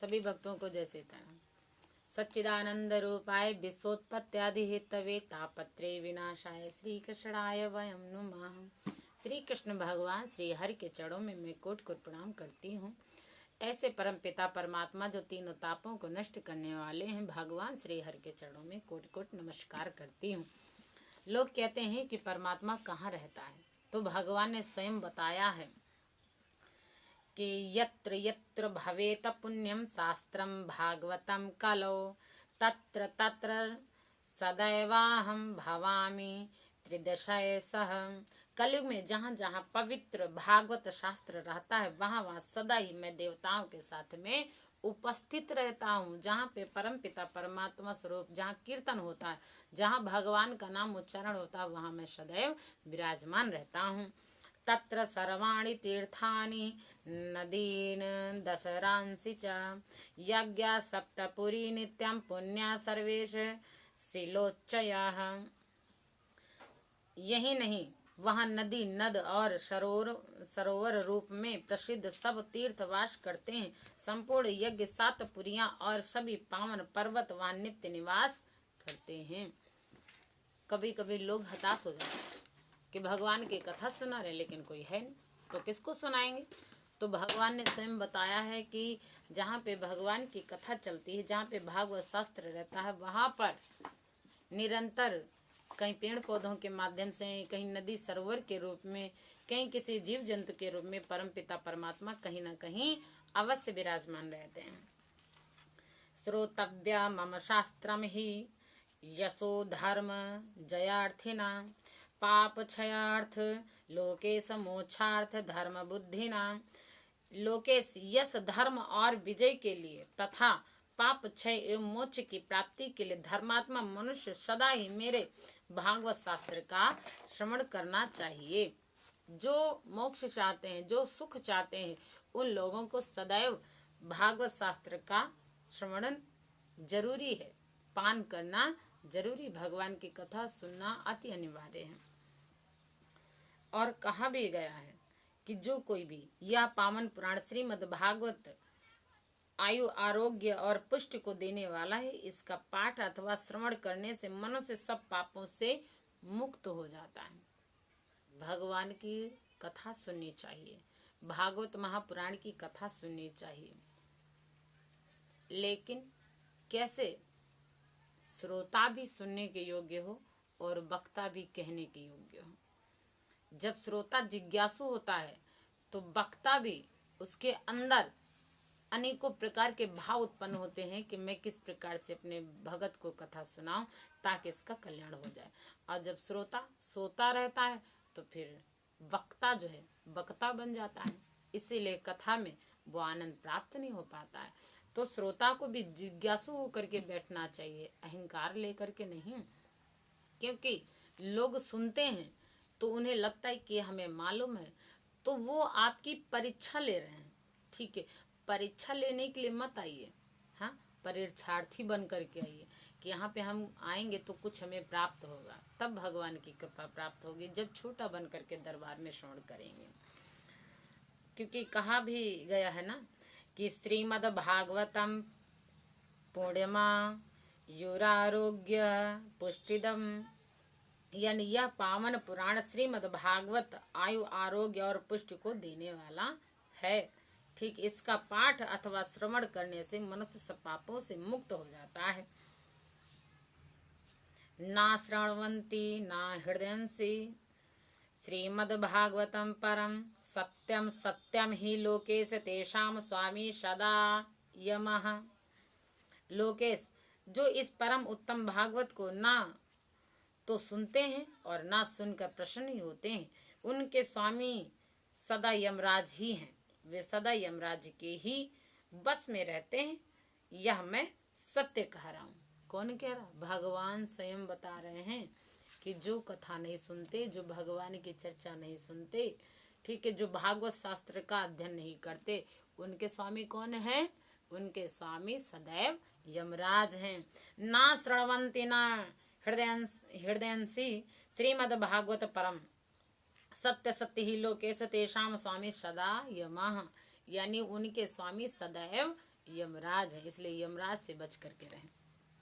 सभी भक्तों को जय सीताराम। सच्चिदानंद रूपाय विश्वोत्पत्त्यादि हेतवे तापत्रे विनाशाय श्री कृष्णाय वयं नुमः। श्री कृष्ण भगवान श्री हरि के चरणों में मैं कोट कोट प्रणाम करती हूँ। ऐसे परम पिता परमात्मा जो तीनों तापों को नष्ट करने वाले हैं, भगवान श्री हरि के चरणों में कोट कोट नमस्कार करती हूँ। लोग कहते हैं कि परमात्मा कहाँ रहता है, तो भगवान ने स्वयं बताया है कि यत्र यत्र भवेत पुण्यम शास्त्रम भागवतम कलो तत्र तत्र सदैवाहम भवामि त्रिदशय सह। कलयुग में जहाँ जहाँ पवित्र भागवत शास्त्र रहता है, वहाँ वहाँ सदा ही मैं देवताओं के साथ में उपस्थित रहता हूँ। जहाँ पे परम पिता परमात्मा स्वरूप जहाँ कीर्तन होता है, जहाँ भगवान का नाम उच्चारण होता है, वहाँ मैं सदैव विराजमान रहता हूँ। तत्र सर्वाणि तीर्थानि नदीन दशरांसि च यज्ञा सप्तपुरी नित्यं पुण्या सर्वेश शिलोच्चयः। यही नहीं, वहाँ नदी नद और सरोवर रूप में प्रसिद्ध सब तीर्थ वास करते हैं। संपूर्ण यज्ञ सात पुरियां और सभी पावन पर्वत वहाँ नित्य निवास करते हैं। कभी कभी लोग हताश हो जाते हैं कि भगवान की कथा सुना रहे लेकिन कोई है नहीं, तो किसको सुनाएंगे। तो भगवान ने स्वयं बताया है कि जहाँ पे भगवान की कथा चलती है, जहाँ पे भागवत शास्त्र रहता है, वहाँ पर निरंतर कहीं पेड़ पौधों के माध्यम से, कहीं नदी सरोवर के रूप में, कहीं किसी जीव जंतु के रूप में परम पिता परमात्मा कहीं न कहीं अवश्य विराजमान रहते हैं। श्रोतव्या मम शास्त्रम ही यशो धर्म जयार्थिना पाप क्षयार्थ लोकेश मोक्षार्थ धर्म बुद्धिना। लोकेश यश धर्म और विजय के लिए तथा पाप क्षय एवं मोक्ष की प्राप्ति के लिए धर्मात्मा मनुष्य सदा ही मेरे भागवत शास्त्र का श्रवण करना चाहिए। जो मोक्ष चाहते हैं, जो सुख चाहते हैं, उन लोगों को सदैव भागवत शास्त्र का श्रवण जरूरी है, पान करना जरूरी, भगवान की कथा सुनना अति अनिवार्य है। और कहा भी गया है कि जो कोई भी यह पावन पुराण श्रीमद् भागवत आयु आरोग्य और पुष्टि को देने वाला है, इसका पाठ अथवा श्रवण करने से मनुष्य सब पापों से मुक्त हो जाता है। भगवान की कथा सुननी चाहिए, भागवत महापुराण की कथा सुननी चाहिए, लेकिन कैसे श्रोता भी सुनने के योग्य हो और वक्ता भी कहने के योग्य हो। जब श्रोता जिज्ञासु होता है तो वक्ता भी, उसके अंदर अनेकों प्रकार के भाव उत्पन्न होते हैं कि मैं किस प्रकार से अपने भगत को कथा सुनाऊं ताकि इसका कल्याण हो जाए। और जब श्रोता सोता रहता है तो फिर वक्ता जो है वक्ता बन जाता है, इसीलिए कथा में वो आनंद प्राप्त नहीं हो पाता है। तो श्रोता को भी जिज्ञासु होकर के बैठना चाहिए, अहंकार लेकर के नहीं। क्योंकि लोग सुनते हैं तो उन्हें लगता है कि हमें मालूम है, तो वो आपकी परीक्षा ले रहे हैं। ठीक है, परीक्षा लेने के लिए मत आइए, हाँ, परीक्षार्थी बन करके आइए कि यहाँ पे हम आएंगे तो कुछ हमें प्राप्त होगा, तब भगवान की कृपा प्राप्त होगी, जब छोटा बन करके दरबार में श्रवण करेंगे। क्योंकि कहा भी गया है ना कि श्रीमद् भागवतम पूर्णिमा युरारोग्य पुष्टिदम, यानी यह पावन पुराण श्रीमद् भागवत आयु आरोग्य और पुष्टि को देने वाला है। ठीक, इसका पाठ अथवा श्रवण करने से मनुष्य सब पापों से मुक्त हो जाता है। ना श्रवन्ति ना हृदयंसि श्रीमद्भागवतं परम सत्यम सत्यम ही लोकेश तेषाम स्वामी सदा यमः। लोकेश जो इस परम उत्तम भागवत को ना तो सुनते हैं और ना सुनकर प्रसन्न ही होते हैं, उनके स्वामी सदा यमराज ही हैं। वे सदा यमराज के ही बस में रहते हैं। यह मैं सत्य कह रहा हूँ। कौन कह रहा? भगवान स्वयं बता रहे हैं कि जो कथा नहीं सुनते, जो भगवान की चर्चा नहीं सुनते, ठीक है, जो भागवत शास्त्र का अध्ययन नहीं करते, उनके स्वामी कौन है? उनके स्वामी सदैव यमराज हैं। ना श्रवन्ति ना हृदयंसी श्रीमद् भागवत परम सत्य सत्य ही लोकेश तेषाम स्वामी सदा यमः, यानी उनके स्वामी सदैव यमराज है, इसलिए यमराज से बच करके रहें।